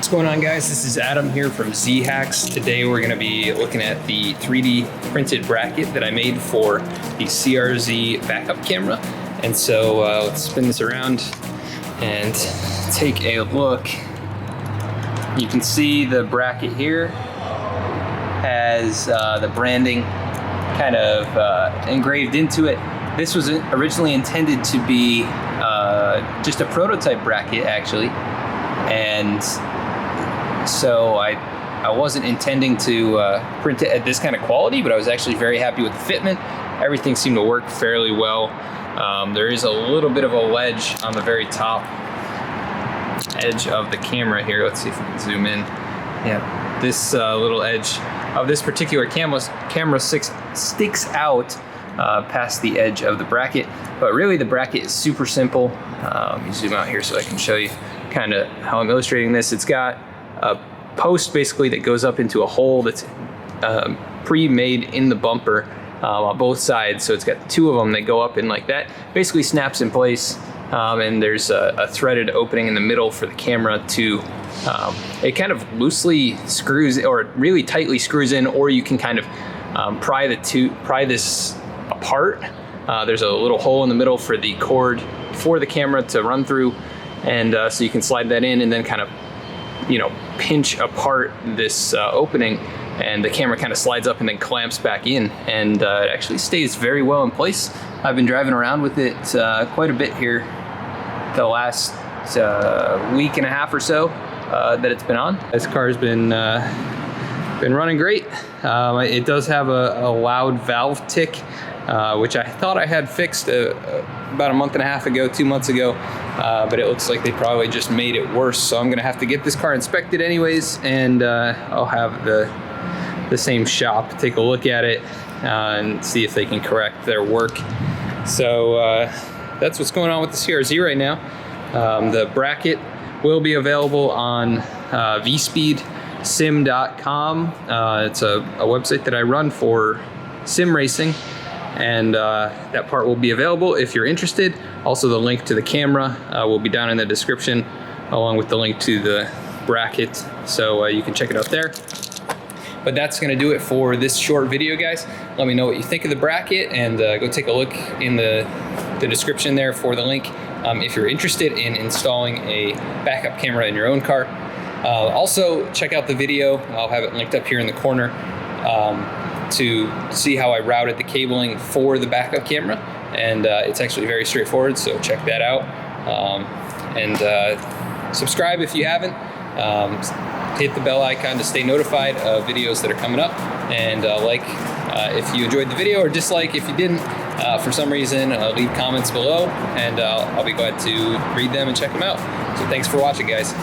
What's going on, guys? This is Adam here from Z-Hacks. Today we're going to be looking at the 3D printed bracket that I made for the CRZ backup camera. And so let's spin this around and take a look. You can see the bracket here has the branding kind of engraved into it. This was originally intended to be just a prototype bracket, actually. And so I wasn't intending to print it at this kind of quality, but I was actually very happy with the fitment. Everything seemed to work fairly well. There is a little bit of a ledge on the very top edge of the camera here. Let's see if we can zoom in. Yeah, this little edge of this particular camera sticks out past the edge of the bracket, but really the bracket is super simple. Let me zoom out here so I can show you kind of how I'm illustrating this. It's got a post basically that goes up into a hole that's pre-made in the bumper on both sides. So it's got two of them that go up in like that, basically snaps in place. And there's a threaded opening in the middle for the camera to, it kind of loosely screws or really tightly screws in, or you can kind of pry this apart. There's a little hole in the middle for the cord for the camera to run through. And so you can slide that in and then kind of, pinch apart this opening, and the camera kind of slides up and then clamps back in, and it actually stays very well in place. I've been driving around with it quite a bit here the last week and a half or so that it's been on. This car's been running great. It does have a loud valve tick, which I thought I had fixed about a month and a half ago, 2 months ago, but it looks like they probably just made it worse. So I'm gonna have to get this car inspected anyways, and I'll have the same shop take a look at it and see if they can correct their work. So that's what's going on with the CRZ right now. The bracket will be available on vspeedsim.com. It's a website that I run for sim racing, and that part will be available if you're interested. Also, the link to the camera will be down in the description, along with the link to the bracket, so you can check it out there. But that's gonna do it for this short video, guys. Let me know what you think of the bracket, and go take a look in the description there for the link if you're interested in installing a backup camera in your own car. Also, check out the video. I'll have it linked up here in the corner to see how I routed the cabling for the backup camera. And it's actually very straightforward, so check that out. And subscribe if you haven't. Hit the bell icon to stay notified of videos that are coming up. And like if you enjoyed the video, or dislike if you didn't for some reason. Leave comments below, and I'll be glad to read them and check them out. So thanks for watching, guys.